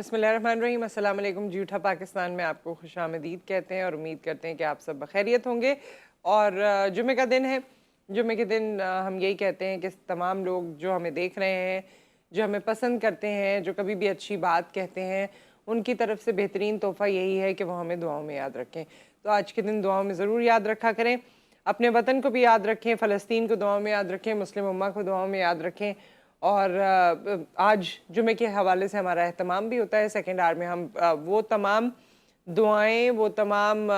بسم اللہ الرحمن الرحیم۔ السلام علیکم۔ جھوٹا پاکستان میں آپ کو خوش آمدید کہتے ہیں اور امید کرتے ہیں کہ آپ سب بخیریت ہوں گے۔ اور جمعہ کا دن ہے، جمعہ کے دن ہم یہی کہتے ہیں کہ تمام لوگ جو ہمیں دیکھ رہے ہیں، جو ہمیں پسند کرتے ہیں، جو کبھی بھی اچھی بات کہتے ہیں، ان کی طرف سے بہترین تحفہ یہی ہے کہ وہ ہمیں دعاؤں میں یاد رکھیں۔ تو آج کے دن دعاؤں میں ضرور یاد رکھا کریں، اپنے وطن کو بھی یاد رکھیں، فلسطین کو دعاؤں میں یاد رکھیں، مسلم امہ کو دعاؤں میں یاد رکھیں۔ اور آج جمعے کے حوالے سے ہمارا اہتمام بھی ہوتا ہے سیکنڈ آور میں۔ ہم وہ تمام دعائیں، وہ تمام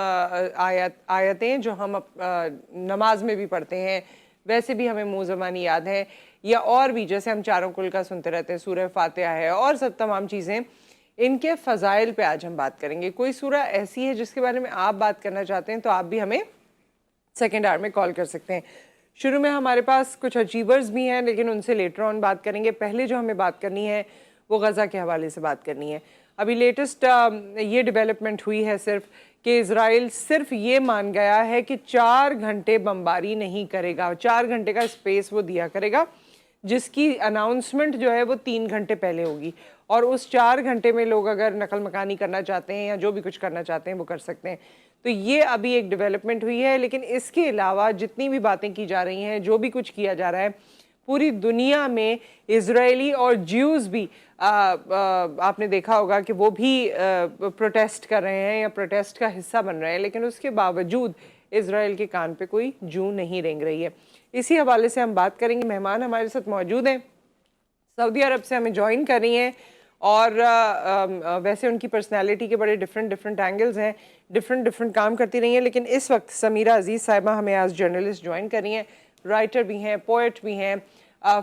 آیتیں جو ہم نماز میں بھی پڑھتے ہیں، ویسے بھی ہمیں منہ زبانی یاد ہے، یا اور بھی جیسے ہم چاروں کل کا سنتے رہتے ہیں، سورہ فاتحہ ہے اور سب تمام چیزیں، ان کے فضائل پہ آج ہم بات کریں گے۔ کوئی سورہ ایسی ہے جس کے بارے میں آپ بات کرنا چاہتے ہیں تو آپ بھی ہمیں سیکنڈ آور میں کال کر سکتے ہیں۔ شروع میں ہمارے پاس کچھ اچیورز بھی ہیں لیکن ان سے لیٹر آن بات کریں گے۔ پہلے جو ہمیں بات کرنی ہے وہ غزہ کے حوالے سے بات کرنی ہے۔ ابھی لیٹسٹ یہ ڈیولپمنٹ ہوئی ہے صرف کہ اسرائیل صرف یہ مان گیا ہے کہ 4 گھنٹے بمباری نہیں کرے گا، 4 گھنٹے کا اسپیس وہ دیا کرے گا، جس کی اناؤنسمنٹ جو ہے وہ 3 گھنٹے پہلے ہوگی، اور اس 4 گھنٹے میں لوگ اگر نقل مکانی کرنا چاہتے ہیں یا جو بھی کچھ کرنا چاہتے ہیں وہ کر سکتے ہیں۔ تو یہ ابھی ایک ڈیولپمنٹ ہوئی ہے، لیکن اس کے علاوہ جتنی بھی باتیں کی جا رہی ہیں، جو بھی کچھ کیا جا رہا ہے، پوری دنیا میں اسرائیلی اور جیوز بھی آپ نے دیکھا ہوگا کہ وہ بھی پروٹیسٹ کر رہے ہیں یا پروٹیسٹ کا حصہ بن رہے ہیں، لیکن اس کے باوجود اسرائیل کے کان پہ کوئی جوں نہیں رینگ رہی ہے۔ اسی حوالے سے ہم بات کریں گے۔ مہمان ہمارے ساتھ موجود ہیں، سعودی عرب سے ہمیں جوائن کر رہی ہیں، اور ویسے ان کی پرسنالٹی کے بڑے ڈفرینٹ اینگلز ہیں، ڈفرینٹ کام کرتی رہی ہیں، لیکن اس وقت سمیرہ عزیز صاحبہ ہمیں ایز جرنلسٹ جوائن کر رہی ہیں۔ رائٹر بھی ہیں، پوئٹ بھی ہیں،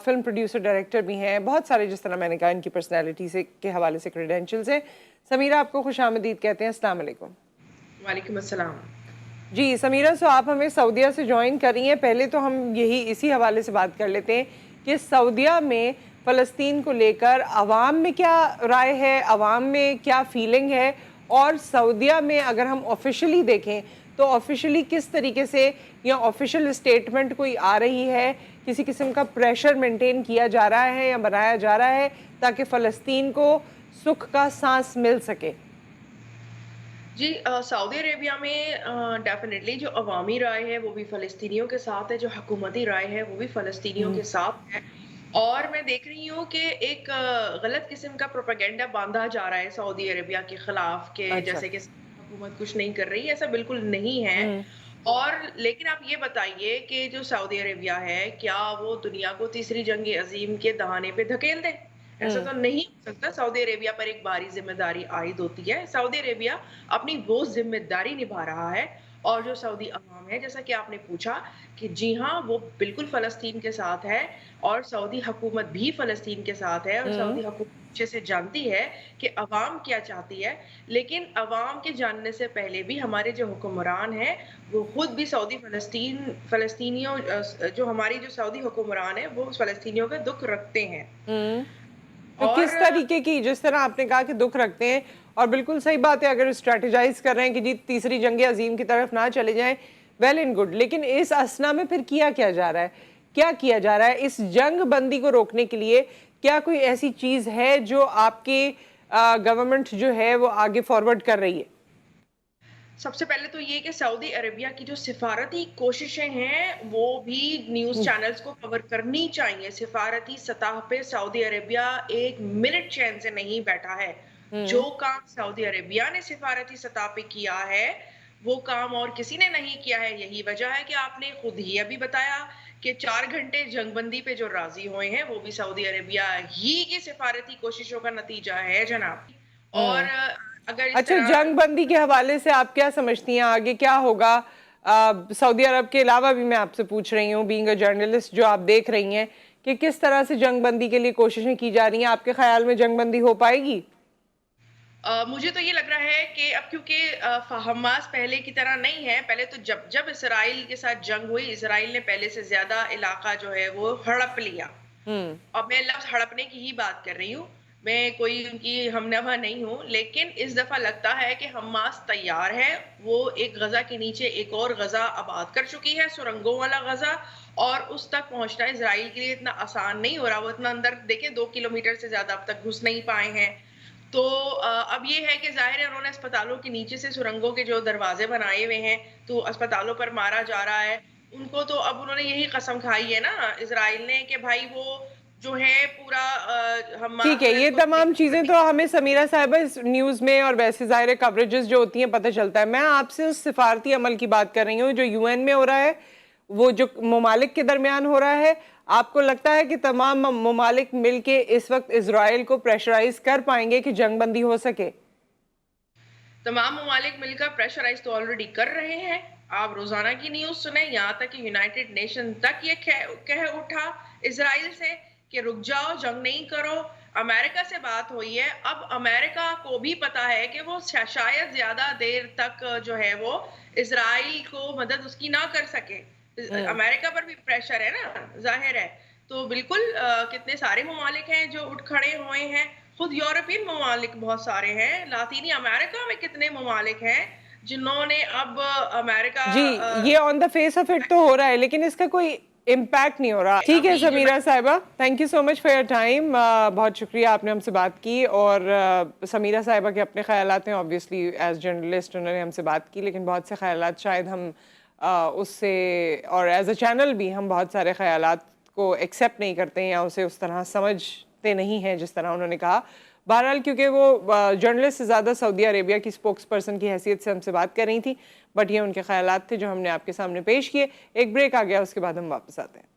فلم پروڈیوسر، ڈائریکٹر بھی ہیں، بہت سارے، جس طرح میں نے کہا، ان کی پرسنالٹی سے کے حوالے سے کریڈینشلز ہیں۔ سمیرہ آپ کو خوش آمدید کہتے ہیں۔ السلام علیکم۔ وعلیکم السلام۔ جی سمیرہ، آپ ہمیں سعودیہ سے جوائن کر رہی ہیں۔ پہلے تو ہم اسی حوالے سے بات کر لیتے ہیں کہ سعودیہ میں فلسطین کو لے کر عوام میں کیا رائے ہے، عوام میں کیا فیلنگ ہے، اور سعودیہ میں اگر ہم آفیشلی دیکھیں تو آفیشلی کس طریقے سے، یا آفیشل اسٹیٹمنٹ کوئی آ رہی ہے، کسی قسم کا پریشر مینٹین کیا جا رہا ہے یا بنایا جا رہا ہے تاکہ فلسطین کو سکھ کا سانس مل سکے؟ جی سعودی عربیہ میں ڈیفینیٹلی جو عوامی رائے ہے وہ بھی فلسطینیوں کے ساتھ ہے، جو حکومتی رائے ہے وہ بھی فلسطینیوں کے ساتھ ہے۔ اور میں دیکھ رہی ہوں کہ ایک غلط قسم کا پروپیگنڈا باندھا جا رہا ہے سعودی عربیہ کے خلاف، کہ اچھا۔ جیسے کہ حکومت کچھ نہیں کر رہی، ایسا بالکل نہیں ہے۔ اور لیکن آپ یہ بتائیے کہ جو سعودی عربیہ ہے، کیا وہ دنیا کو تیسری جنگ عظیم کے دہانے پہ دھکیل دے؟ ایسا تو نہیں ہو سکتا۔ سعودی عربیہ پر ایک بھاری ذمہ داری عائد ہوتی ہے۔ سعودی عربیہ اپنی وہ ذمہ داری نبھا رہا ہے، اور جو سعودی عوام ہے، جیسا کہ آپ نے پوچھا، کہ جی ہاں وہ بالکل فلسطین کے ساتھ ہے، اور سعودی حکومت بھی فلسطین کے ساتھ ہے، اور سعودی حکومت اچھے سے جانتی ہے کہ عوام کیا چاہتی ہے۔ لیکن عوام کے جاننے سے پہلے بھی ہمارے جو حکمران ہیں وہ خود بھی فلسطینیوں، جو ہماری جو سعودی حکمران ہیں وہ فلسطینیوں کا دکھ رکھتے ہیں۔ تو اور کس طریقے کی، جس طرح آپ نے کہا کہ دکھ رکھتے ہیں، اور بالکل صحیح بات ہے، اگر اسٹریٹجائز کر رہے ہیں کہ جی تیسری جنگ عظیم کی طرف نہ چلے جائیں، ویل اینڈ گڈ، لیکن اس اسنا میں پھر کیا جا رہا ہے؟ کیا کیا جا رہا ہے اس جنگ بندی کو روکنے کے لیے؟ کیا کوئی ایسی چیز ہے جو آپ کی گورنمنٹ جو ہے وہ آگے فارورڈ کر رہی ہے؟ سب سے پہلے تو یہ کہ سعودی عربیہ کی جو سفارتی کوششیں ہیں وہ بھی نیوز چینلز کو کور کرنی چاہیے۔ سفارتی سطح پہ سعودی عربیہ ایک منٹ چین سے نہیں بیٹھا ہے۔ جو کام سعودی عربیہ نے سفارتی سطح پہ کیا ہے وہ کام اور کسی نے نہیں کیا ہے۔ یہی وجہ ہے کہ آپ نے خود ہی ابھی بتایا کہ 4 گھنٹے جنگ بندی پہ جو راضی ہوئے ہیں وہ بھی سعودی عربیہ ہی کی سفارتی کوششوں کا نتیجہ ہے جناب۔ اور اگر اس اچھا، طرح جنگ بندی کے حوالے سے آپ کیا سمجھتی ہیں آگے کیا ہوگا؟ سعودی عرب کے علاوہ بھی میں آپ سے پوچھ رہی ہوں، بینگ اے جرنلسٹ، جو آپ دیکھ رہی ہیں کہ کس طرح سے جنگ بندی کے لیے کوششیں کی جا رہی ہیں، آپ کے خیال میں جنگ بندی ہو پائے گی؟ مجھے تو یہ لگ رہا ہے کہ اب کیونکہ حماس پہلے کی طرح نہیں ہے، پہلے تو جب اسرائیل کے ساتھ جنگ ہوئی، اسرائیل نے پہلے سے زیادہ علاقہ جو ہے وہ ہڑپ لیا۔ اب میں لفظ ہڑپنے کی ہی بات کر رہی ہوں، میں کوئی ان کی ہمنوا نہیں ہوں، لیکن اس دفعہ لگتا ہے کہ حماس تیار ہے۔ وہ ایک غزہ کے نیچے ایک اور غزہ آباد کر چکی ہے، سرنگوں والا غزہ، اور اس تک پہنچنا اسرائیل کے لیے اتنا آسان نہیں ہو رہا۔ وہ اتنا اندر دیکھیں 2 کلومیٹر سے زیادہ اب تک گھس نہیں پائے ہیں۔ تو اب یہ ہے کہ ظاہر ہے انہوں نے اسپتالوں کے نیچے سے سرنگوں کے جو دروازے بنائے ہوئے ہیں تو اسپتالوں پر مارا جا رہا ہے ان کو. تو اب انہوں نے یہی قسم کھائی ہے نا اسرائیل نے کہ بھائی وہ جو ہے پورا ٹھیک ہے. یہ تمام چیزیں تو ہمیں سمیرہ صاحبہ اس نیوز میں اور ویسے ظاہر کوریجز جو ہوتی ہیں پتہ چلتا ہے. میں آپ سے اس سفارتی عمل کی بات کر رہی ہوں جو یو این میں ہو رہا ہے, وہ جو ممالک کے درمیان ہو رہا ہے. آپ کو لگتا ہے کہ تمام ممالک مل کے اس وقت اسرائیل کو پریشرائز کر پائیں گے کہ جنگ بندی ہو سکے؟ تمام ممالک مل کر پریشرائز تو آلریڈی کر رہے ہیں. آپ روزانہ کی نیوز سنیں, یہاں تک کہ یونائٹڈ نیشن تک یہ کہہ اٹھا اسرائیل سے کہ رک جاؤ, جنگ نہیں کرو. امریکہ سے بات ہوئی ہے. اب امریکہ کو بھی پتا ہے کہ وہ شاید زیادہ دیر تک جو ہے وہ اسرائیل کو مدد اس کی نہ کر سکے. امریکہ پر بھی پریشر ہے نا, ظاہر ہے. تو بالکل کتنے سارے ممالک ہیں جو اٹھ کھڑے ہوئے ہیں. خود یورپین ممالک بہت سارے ہیں. لاطینی امریکہ میں کتنے ممالک ہیں جنہوں نے اب امریکہ جی یہ آن دا فیس آف اٹ تو ہو رہا ہے لیکن اس کا کوئی امپیکٹ نہیں ہو رہا. ٹھیک ہے سمیرہ صاحبہ, thank you so much for your time. بہت شکریہ آپ نے ہم سے بات کی. اور سمیرہ صاحبہ کے اپنے خیالات ہیں, آبویسلی ایز جرنلسٹ انہوں نے ہم سے بات کی, لیکن بہت سے خیالات شاید ہم اس سے اور ایز اے چینل بھی ہم بہت سارے خیالات کو ایکسیپٹ نہیں کرتے ہیں یا اسے اس طرح سمجھتے نہیں ہیں جس طرح انہوں نے کہا. بہرحال کیونکہ وہ جرنلسٹ سے زیادہ سعودی عربیہ کی اسپوکس پرسن کی حیثیت سے ہم سے بات کر رہی تھی, بٹ یہ ان کے خیالات تھے جو ہم نے آپ کے سامنے پیش کیے. ایک بریک آ گیا, اس کے بعد ہم واپس آتے ہیں.